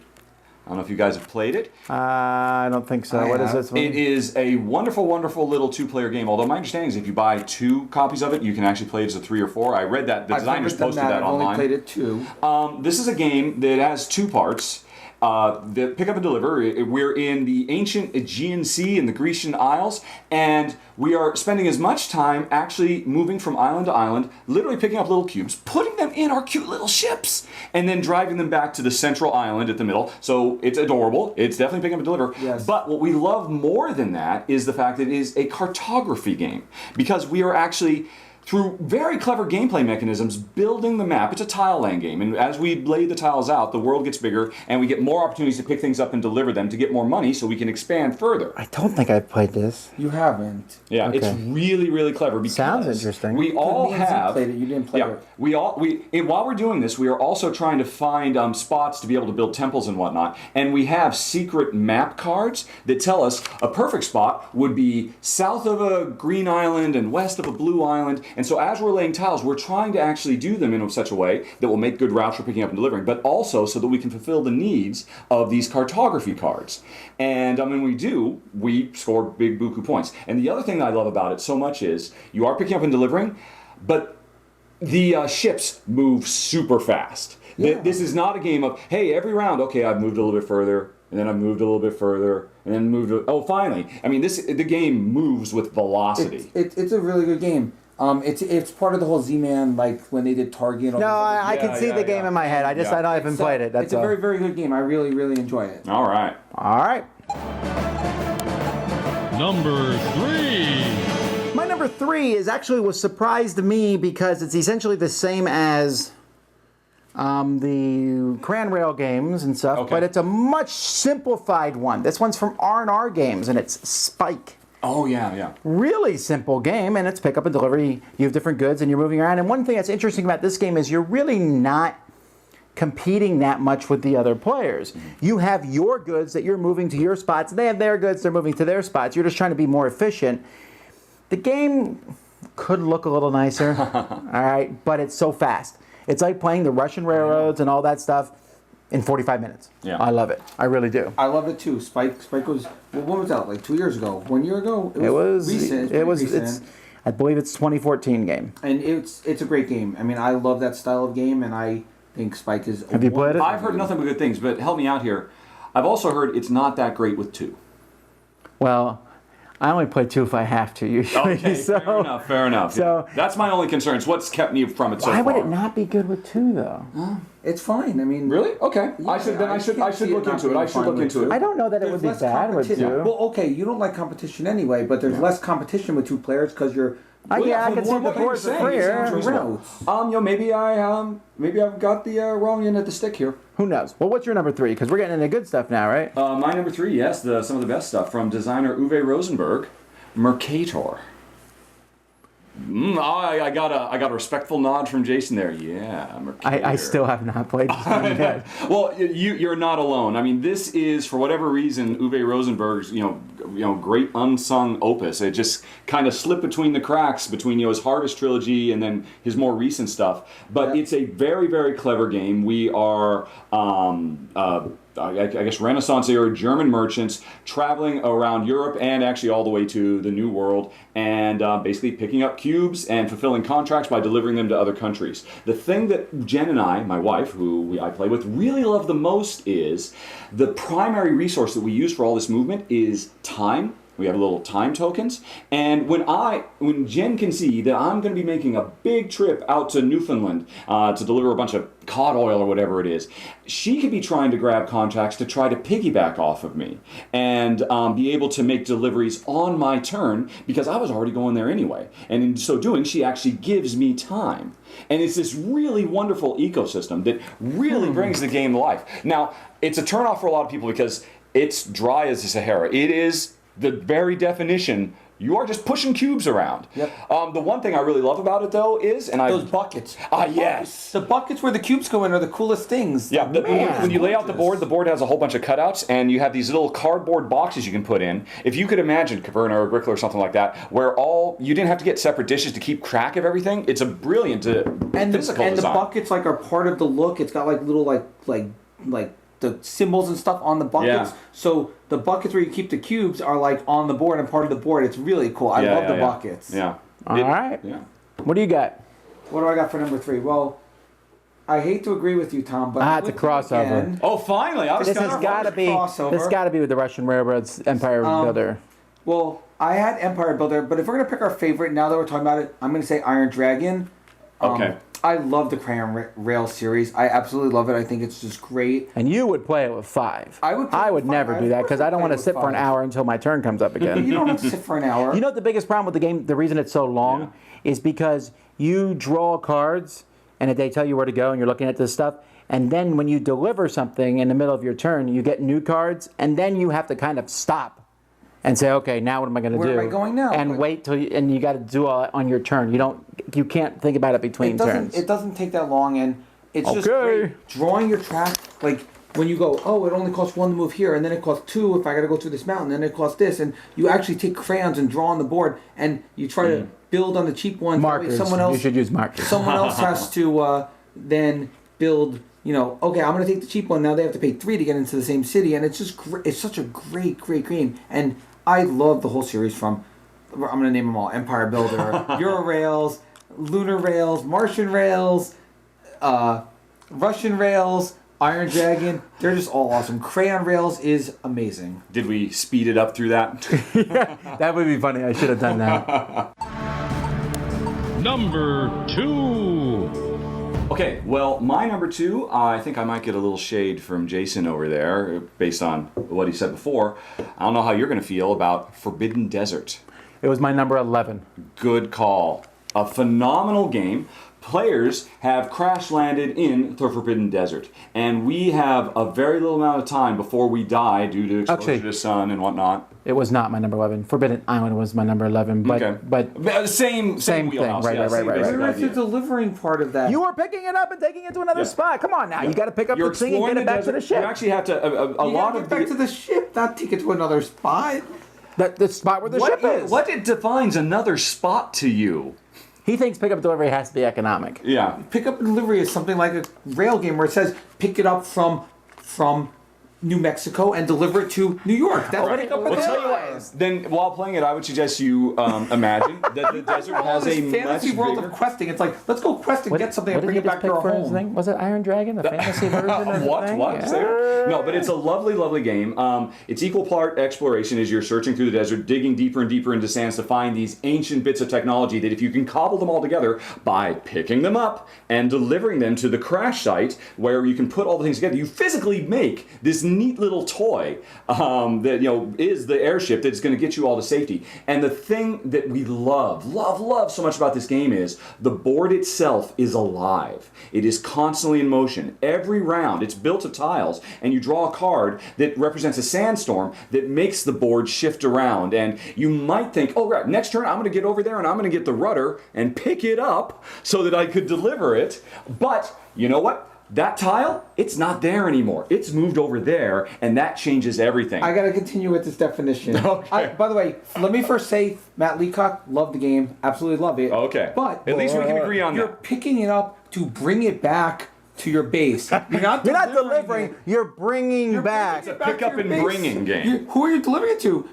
I don't know if you guys have played it. I don't think so. What is this one? It is a wonderful, wonderful little 2-player game. Although my understanding is if you buy 2 copies of it, you can actually play it as a 3 or 4. I read that the designers posted that I've online. only played it 2. This is a game that has 2 parts. The pick up and deliver. We're in the ancient Aegean Sea in the Grecian Isles, and we are spending as much time actually moving from island to island, literally picking up little cubes, putting them in our cute little ships, and then driving them back to the central island at the middle. So it's adorable. It's definitely pick up and deliver. Yes. But what we love more than that is the fact that it is a cartography game, because we are actually through very clever gameplay mechanisms, building the map. It's a tile laying game, and as we lay the tiles out, the world gets bigger, and we get more opportunities to pick things up and deliver them to get more money so we can expand further. I don't think I've played this. You haven't. Yeah, Okay. it's really, really clever. Because Sounds interesting. We all Me and Zeke have. played it. You didn't play it. While we're doing this, we are also trying to find spots to be able to build temples and whatnot, and we have secret map cards that tell us a perfect spot would be south of a green island and west of a blue island. And so as we're laying tiles, we're trying to actually do them in such a way that will make good routes for picking up and delivering, but also so that we can fulfill the needs of these cartography cards. And when we do, we score big buku points. And the other thing that I love about it so much is you are picking up and delivering, but the ships move super fast. Yeah. This is not a game of, hey, every round, okay, I've moved a little bit further, and then I've moved a little bit further, and then finally. I mean, the game moves with velocity. It's a really good game. It's part of the whole Z-Man, like when they did Target. No, I can see the game in my head. I don't haven't played it. That's it's a very, very good game. I really, really enjoy it. All right. All right. Number 3. My number 3 was surprised to me because it's essentially the same as the Cran Rail games and stuff, Okay. but it's a much simplified one. This one's from R&R Games, and it's Spike. Oh, yeah. Really simple game, and it's pick up and delivery. You have different goods, and you're moving around. And one thing that's interesting about this game is you're really not competing that much with the other players. You have your goods that you're moving to your spots. They have their goods, they're moving to their spots. You're just trying to be more efficient. The game could look a little nicer, all right, but it's so fast. It's like playing the Russian railroads and all that stuff in 45 minutes. Yeah. I love it. I really do. I love it too. Spike was, when was that? Like 2 years ago? 1 year ago? It was recent. It's I believe it's 2014 game. And it's a great game. I mean, I love that style of game, and I think Spike is. Have you played it? I've heard nothing but good things, but help me out here. I've also heard it's not that great with 2. Well, I only play 2 if I have to usually. Okay, fair enough. So- that's my only concern. It's what's kept me from it so Why far. would it not be good with 2 though? It's fine. I mean, Really? Okay. Yeah, I should I look can't see it into not it. I being should fine look with into it. two. I don't know that it would be less bad with 2. competition. Well, okay, you don't like competition anyway, but there's less competition with 2 players because you're. Yeah, I from can see what the you're boards are saying, it freer. sounds reasonable. Maybe I've got the wrong end of the stick here. Who knows? Well, what's your number 3? Because we're getting into good stuff now, right? My number 3, yes, some of the best stuff from designer Uwe Rosenberg, Mercator. I got a respectful nod from Jason there. Yeah, Mercator. I still have not played this one yet. Well, you're not alone. I mean, this is, for whatever reason, Uwe Rosenberg's great unsung opus. It just kind of slipped between the cracks between his Harvest trilogy and then his more recent stuff. But it's a very, very clever game. We are I guess Renaissance era German merchants traveling around Europe and actually all the way to the New World, and basically picking up cubes and fulfilling contracts by delivering them to other countries. The thing that Jen and I, my wife, who I play with, really love the most is the primary resource that we use for all this movement is time. We have little time tokens, and when Jen can see that I'm going to be making a big trip out to Newfoundland to deliver a bunch of cod oil or whatever it is, she could be trying to grab contracts to try to piggyback off of me and be able to make deliveries on my turn because I was already going there anyway. And in so doing, she actually gives me time. And it's this really wonderful ecosystem that really brings the game to life. Now, it's a turnoff for a lot of people because it's dry as the Sahara. It is the very definition. You are just pushing cubes around. Yep. The one thing I really love about it, though, is Those buckets. Yes. The buckets where the cubes go in are the coolest things. Yeah, when you lay out the gorgeous. board has a whole bunch of cutouts, and you have these little cardboard boxes you can put in. If you could imagine Caverna or Agricola or something like that, where you didn't have to get separate dishes to keep track of everything. It's a brilliant physical design. The buckets are part of the look. It's got little like the symbols and stuff on the buckets. Yeah. So the buckets where you keep the cubes are on the board and part of the board. It's really cool. I love the buckets. Yeah. All right. Yeah. What do you got? What do I got for number 3? Well, I hate to agree with you, Tom, but It's a crossover. Oh, finally! This has got to be. crossover. This got to be with the Russian Railroads Empire Builder. Well, I had Empire Builder, but if we're gonna pick our favorite, now that we're talking about it, I'm gonna say Iron Dragon. Okay. I love the Crayon Rail series. I absolutely love it. I think it's just great. And you would play it with 5. I would never do that because I don't want to sit for an hour until my turn comes up again. You don't have to sit for an hour. You know what the biggest problem with the game, the reason it's so long, is because you draw cards and they tell you where to go and you're looking at this stuff. And then when you deliver something in the middle of your turn, you get new cards, and then you have to kind of stop and say, okay, now what am I going to do? Where am I going now? And wait till and you got to do all that on your turn. You can't think about it between turns. It doesn't take that long, and it's just great. Drawing your track, like when you go, oh, it only costs 1 to move here, and then it costs 2 if I got to go through this mountain, and then it costs this, and you actually take crayons and draw on the board, and you try to build on the cheap ones. Markers. You should use markers. Someone else has to then build. Okay, I'm going to take the cheap one. Now they have to pay 3 to get into the same city, and it's just it's such a great game. And I love the whole series from, I'm going to name them all: Empire Builder, Euro Rails, Lunar Rails, Martian Rails, Russian Rails, Iron Dragon. They're just all awesome. Crayon Rails is amazing. Did we speed it up through that? That would be funny. I should have done that. Number 2. Okay, well, my number 2, I think I might get a little shade from Jason over there based on what he said before. I don't know how you're going to feel about Forbidden Desert. It was my number 11. Good call. A phenomenal game. Players have crash landed in the Forbidden Desert, and we have a very little amount of time before we die due to exposure to sun and whatnot. It was not my number 11. Forbidden Island was my number 11, but same thing. wheelhouse. Right. Where's the delivering part of that? You are picking it up and taking it to another spot. Come on now, you got to pick up the thing and get it back to the ship. You actually have to get back to the ship, not take it to another spot. The spot where the ship is. What defines another spot to you? He thinks pickup delivery has to be economic. Yeah. Pickup and delivery is something like a rail game where it says pick it up from New Mexico and deliver it to New York. That's pickup and delivery. Then while playing it, I would suggest you imagine that the desert has a fantasy much world bigger... of questing. It's like, let's go quest and get something and bring it back to our home. Was it Iron Dragon, the fantasy version of What? the thing? What? Yeah. No, but it's a lovely, lovely game. It's equal part exploration as you're searching through the desert, digging deeper and deeper into sands to find these ancient bits of technology that if you can cobble them all together by picking them up and delivering them to the crash site where you can put all the things together, you physically make this neat little toy that is the airship that's going to get you all to safety. And the thing that we love so much about this game is the board itself is alive. It is constantly in motion. Every round, it's built of tiles, and you draw a card that represents a sandstorm that makes the board shift around. And you might think, oh, right, next turn I'm going to get over there and I'm going to get the rudder and pick it up so that I could deliver it. But you know what? That tile, it's not there anymore. It's moved over there, and that changes everything. I got to continue with this definition. Okay. By the way, let me first say, Matt Leacock, love the game. Absolutely love it. Okay. But at least we can agree on you're that. picking it up to bring it back to your base. You're not delivering. You're bringing back. It's a pick-up and bringing game. Who are you delivering it to?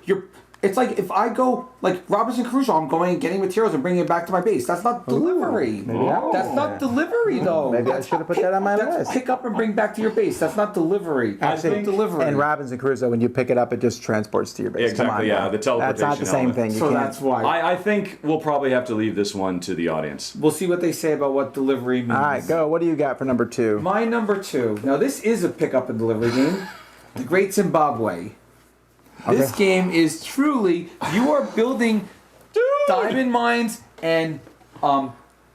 It's like if I go, like Robinson Crusoe, I'm going and getting materials and bringing it back to my base. That's not delivery. That's not delivery, though. Maybe I should have put that on my list. That's pick up and bring back to your base. That's not delivery. That's delivery. And Robinson Crusoe, when you pick it up, it just transports to your base. Exactly, Come on, yeah, the teleportation That's not the same thing. So that's why. I think we'll probably have to leave this one to the audience. We'll see what they say about what delivery means. All right, go. What do you got for number 2? My number 2. Now, this is a pick up and delivery game. The Great Zimbabwe. This game is truly, you are building diamond mines and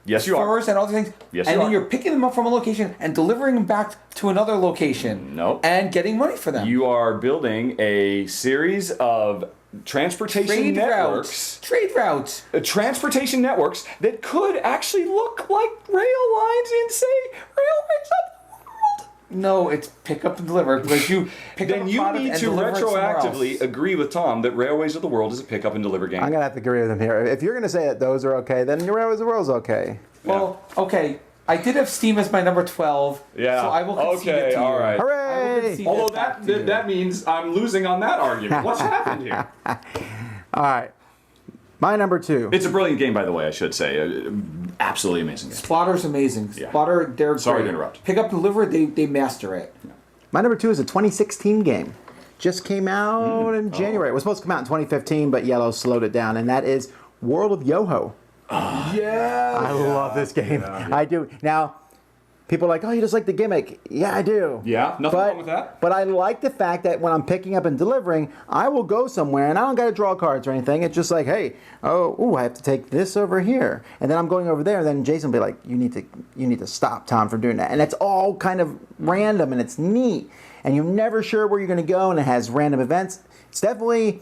yes, you are. furs and other things. Yes, and you then are. you're picking them up from a location and delivering them back to another location. Nope. And getting money for them. You are building a series of transportation networks. Trade routes. Transportation networks that could actually look like rail lines in, say, railways up the world. No, it's pick up and deliver because you pick up a Then you product need and to deliver it somewhere retroactively else. agree with Tom that Railways of the World is a pick up and deliver game. I'm going to have to agree with him here. If you're going to say that those are okay, then your Railways of the World's okay. Well, okay. I did have Steam as my number 12. Yeah. So I will concede it to you. all right. I will Hooray! concede Although it back to you. that means I'm losing on that argument. What's happened here? All right. My number 2. It's a brilliant game, by the way, I should say. Absolutely amazing game. Splatter's amazing. Yeah. Splatter, they're Sorry great. to interrupt. Pick up and deliver, they master it. My number 2 is a 2016 game. Just came out in January. It was supposed to come out in 2015, but Yellow slowed it down, and that is World of Yoho. Yeah. I love this game. I do. Now, people are like, oh, you just like the gimmick. Yeah, I do. Yeah, nothing wrong with that. But I like the fact that when I'm picking up and delivering, I will go somewhere and I don't got to draw cards or anything. It's just like, hey, I have to take this over here, and then I'm going over there. And then Jason will be like, you need to stop Tom from doing that. And it's all kind of random and it's neat, and you're never sure where you're going to go, and it has random events. It's definitely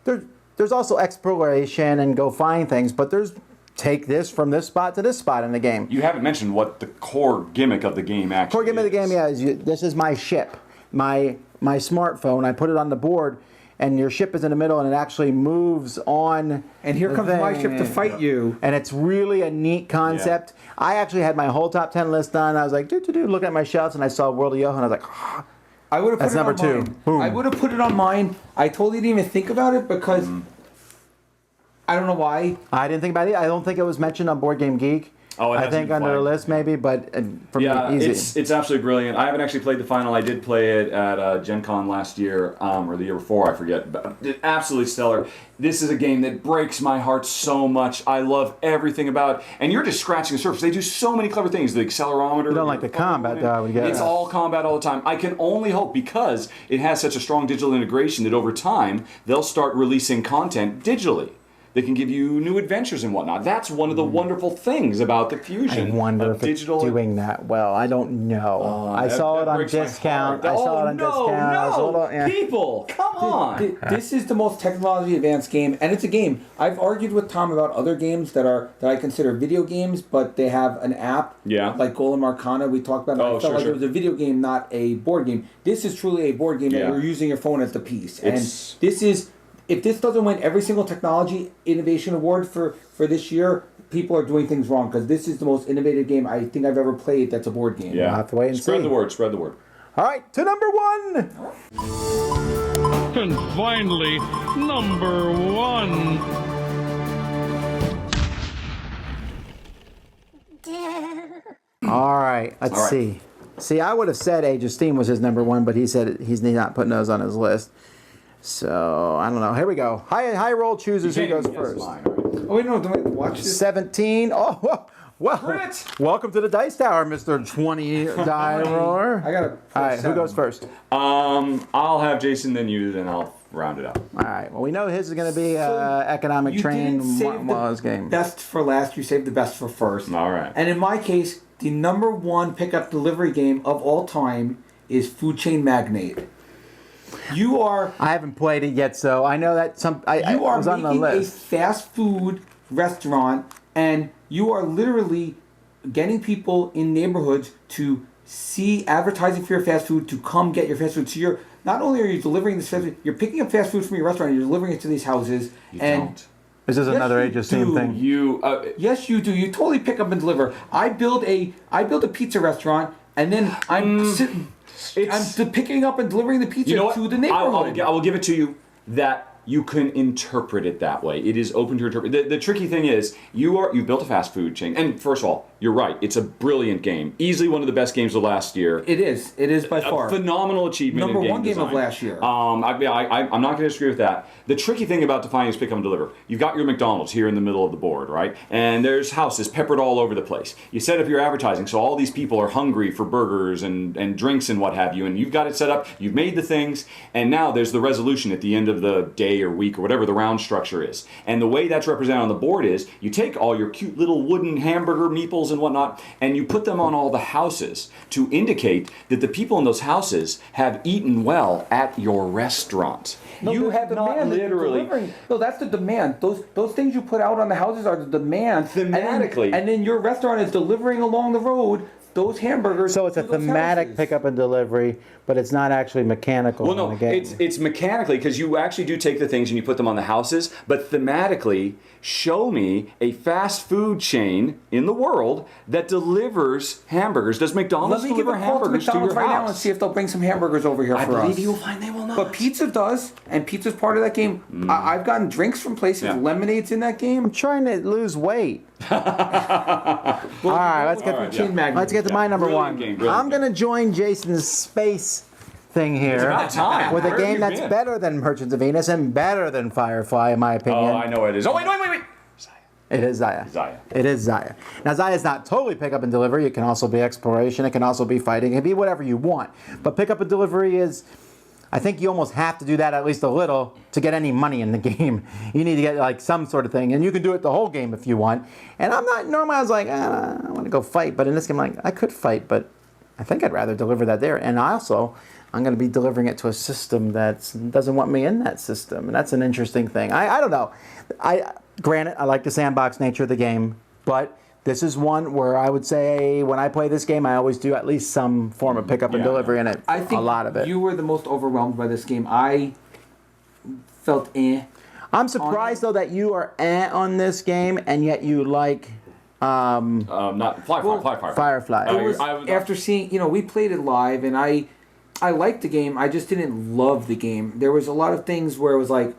there's also exploration and go find things, but there's take this from this spot to this spot in the game. You haven't mentioned what the core gimmick of the game actually is. Core gimmick of the game, is this is my ship, my smartphone. I put it on the board, and your ship is in the middle, and it actually moves on. And here comes my ship to fight you. And it's really a neat concept. Yeah. I actually had my whole top 10 list done. I was like, look at my shelves, and I saw World of Yoho, and I was like, I would have put that's it number on 2. Mine. Boom. I would have put it on mine. I totally didn't even think about it because I don't know why. I didn't think about it. I don't think it was mentioned on Board Game Geek. Oh, I think under the list maybe, but for me, easy. It's absolutely brilliant. I haven't actually played the final. I did play it at Gen Con last year, or the year before, I forget. But absolutely stellar. This is a game that breaks my heart so much. I love everything about it. And you're just scratching the surface. They do so many clever things. The accelerometer. You don't like the combat, though, I would guess. It's all combat all the time. I can only hope, because it has such a strong digital integration, that over time, they'll start releasing content digitally. They can give you new adventures and whatnot. That's one of the wonderful things about the fusion I wonder of if digital. it's doing that well. I don't know. I saw it on discount. People, come on! This is the most technologically advanced game, and it's a game. I've argued with Tom about other games that I consider video games, but they have an app. Yeah. Like Golem Arcana, we talked about. I felt like it was a video game, not a board game. This is truly a board game that you're using your phone as the piece, and this is. If this doesn't win every single technology innovation award for this year, people are doing things wrong, because this is the most innovative game I think I've ever played that's a board game. Yeah, we'll have to wait and see. Spread the word, spread the word. All right, to number 1. And finally, number 1. All right, let's see. See, I would have said Age of Steam was his number 1, but he said he's not putting those on his list. So, I don't know. Here we go. High roll chooses who goes first. Oh, wait, no, don't watch this. 17. Oh, well, welcome to the Dice Tower, Mr. 20 die roller. I got a. All right, who goes first? I'll have Jason, then you, then I'll round it up. All right. Well, we know his is going to be economic train Wallace game. Best for last. You saved the best for first. All right. And in my case, the number 1 pickup delivery game of all time is Food Chain Magnate. You are. I haven't played it yet, so I know that I was on the list. You are making a fast food restaurant, and you are literally getting people in neighborhoods to see advertising for your fast food, to come get your fast food. So you're not only are you delivering this fast food, you're picking up fast food from your restaurant, and you're delivering it to these houses. You and don't. Is this another Age of Steam thing? Yes, you do. You totally pick up and deliver. I build a pizza restaurant, and then I'm picking up and delivering the pizza to the neighborhood. I will give it to you that you can interpret it that way. It is open to interpret. The tricky thing is you built a fast food chain, and first of all, you're right. It's a brilliant game, easily one of the best games of last year. It is by far a phenomenal achievement. Number in game 1 game design. of last year. I'm not going to disagree with that. The tricky thing about defining is pick up and deliver. You've got your McDonald's here in the middle of the board, right? And there's houses peppered all over the place. You set up your advertising, so all these people are hungry for burgers and drinks and what have you, and you've got it set up. You've made the things, and now there's the resolution at the end of the day or week or whatever the round structure is. And the way that's represented on the board is you take all your cute little wooden hamburger meeples and whatnot, and you put them on all the houses to indicate that the people in those houses have eaten well at your restaurant. No, you have not literally. No, that's the demand. Those things you put out on the houses are the demand. Thematically. And then your restaurant is delivering along the road those hamburgers. So it's a thematic pickup and delivery, but it's not actually mechanical. Well, no, it's mechanically, because you actually do take the things and you put them on the houses, but thematically, show me a fast food chain in the world that delivers hamburgers. Does McDonald's deliver hamburgers to your right house? now and see if they'll bring some hamburgers over here for us. I believe you'll find they will not. But pizza does, and pizza's part of that game. I've gotten drinks from places. Yeah. Lemonade's in that game. I'm trying to lose weight. All right, let's get to my number Brilliant 1. game, I'm going to join Jason's space thing here. It's about time. With a Where have game you that's been? better than Merchants of Venus and better than Firefly, in my opinion. Oh, I know it is. Oh, wait. It is Zaya. Zaya. It is Zaya. Now, Zaya's not totally pick up and delivery. It can also be exploration. It can also be fighting. It can be whatever you want. But pick up and delivery is, I think you almost have to do that at least a little to get any money in the game. You need to get like some sort of thing. And you can do it the whole game if you want. And I'm not, normally I was like, I want to go fight. But in this game, I'm like, I could fight, but I think I'd rather deliver that there. And also, I'm going to be delivering it to a system that doesn't want me in that system. And that's an interesting thing. I don't know. Granted, I like the sandbox nature of the game, but this is one where I would say when I play this game, I always do at least some form of pickup and delivery in it. I think a lot of it. You were the most overwhelmed by this game. I felt I'm surprised though that you are on this game and yet you like Not Firefly. It was, after seeing, we played it live, and I liked the game. I just didn't love the game. There was a lot of things where it was like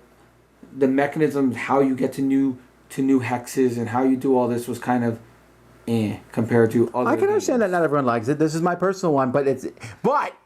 the mechanism, how you get to new hexes, and how you do all this was kind of compared to other. I can understand that not everyone likes it. This is my personal one, but it's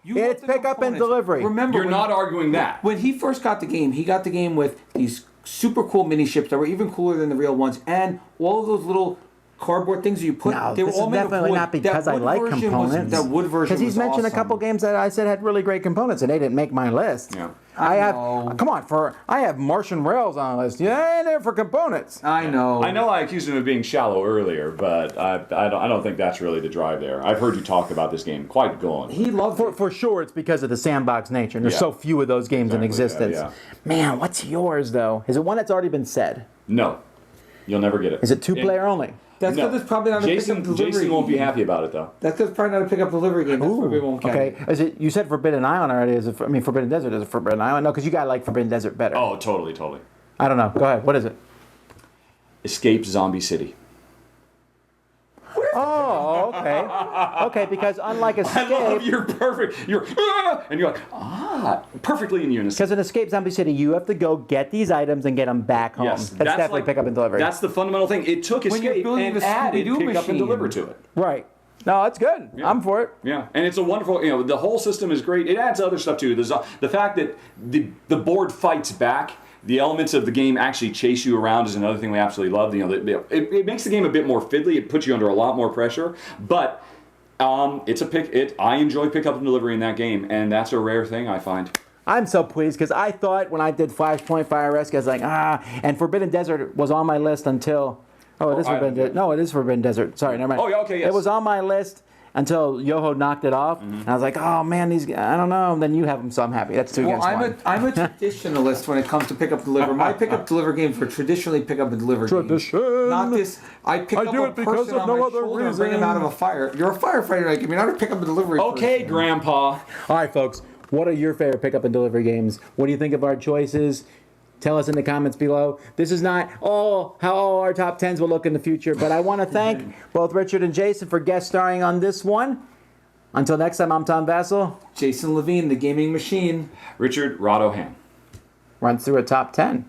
pick up and delivery. Remember, you're not arguing that. When he first got the game, he got the game with these super cool mini ships that were even cooler than the real ones, and all of those little cardboard things that you put. No, they were this all is made definitely of wood. not because I like components. That wood version because he's mentioned awesome. a couple games that I said had really great components, and they didn't make my list. Yeah. I have Martian Rails on the list. Yeah, ain't there for components. I know. I accused him of being shallow earlier, but I don't think that's really the drive there. I've heard you talk about this game quite glowingly. He loved it. For sure, it's because of the sandbox nature, and there's so few of those games in existence. Yeah. Man, what's yours though? Is it one that's already been said? No, you'll never get it. Is it two-player only? That's because it's probably not a pick-up delivery. Jason won't be happy about it though. That's because it's probably not a pick-up delivery game. That's why we won't count Okay. it. Is it? You said Forbidden Island already. Forbidden Desert? Is it Forbidden Island? No, because you gotta like Forbidden Desert better. Oh, totally. I don't know. Go ahead. What is it? Escape Zombie City. Oh, okay. Okay, because unlike Escape, I love you're perfect. And you're like, perfectly in unison. because in Escape Zombie City, you have to go get these items and get them back home. Yes, that's definitely pick up and delivery. That's the fundamental thing. It took When you're Escape building and the added Scooby-Doo pick up and machine. deliver to it. right. No, that's good. Yeah. I'm for it. Yeah, and it's a wonderful. The whole system is great. It adds other stuff too. There's the fact that the board fights back. The elements of the game actually chase you around is another thing we absolutely love. It makes the game a bit more fiddly. It puts you under a lot more pressure. But it's a pick. I enjoy pickup and delivery in that game, and that's a rare thing I find. I'm so pleased because I thought when I did Flashpoint Fire Rescue, I was like, and Forbidden Desert was on my list until. Oh, it is Forbidden Desert. No, it is Forbidden Desert. Sorry, never mind. Oh, yeah, okay, yes. It was on my list until Yoho knocked it off, and I was like, oh man, I don't know. And then you have them, so I'm happy. That's two against one. I'm a traditionalist when it comes to pick up and deliver. My pick up deliver games for traditionally pick up and deliver games. Not this. I pick up do a it because person of on no my other shoulder and bring him reason. out of a fire. You're a firefighter. Like, you're not a pick up and delivery. Okay, person. Grandpa. All right, folks. What are your favorite pickup and delivery games? What do you think of our choices? Tell us in the comments below. This is not how all our top 10s will look in the future, but I want to thank both Richard and Jason for guest starring on this one. Until next time, I'm Tom Vasel. Jason Levine, the gaming machine. Richard Rahdo Ham. Runs through a top 10.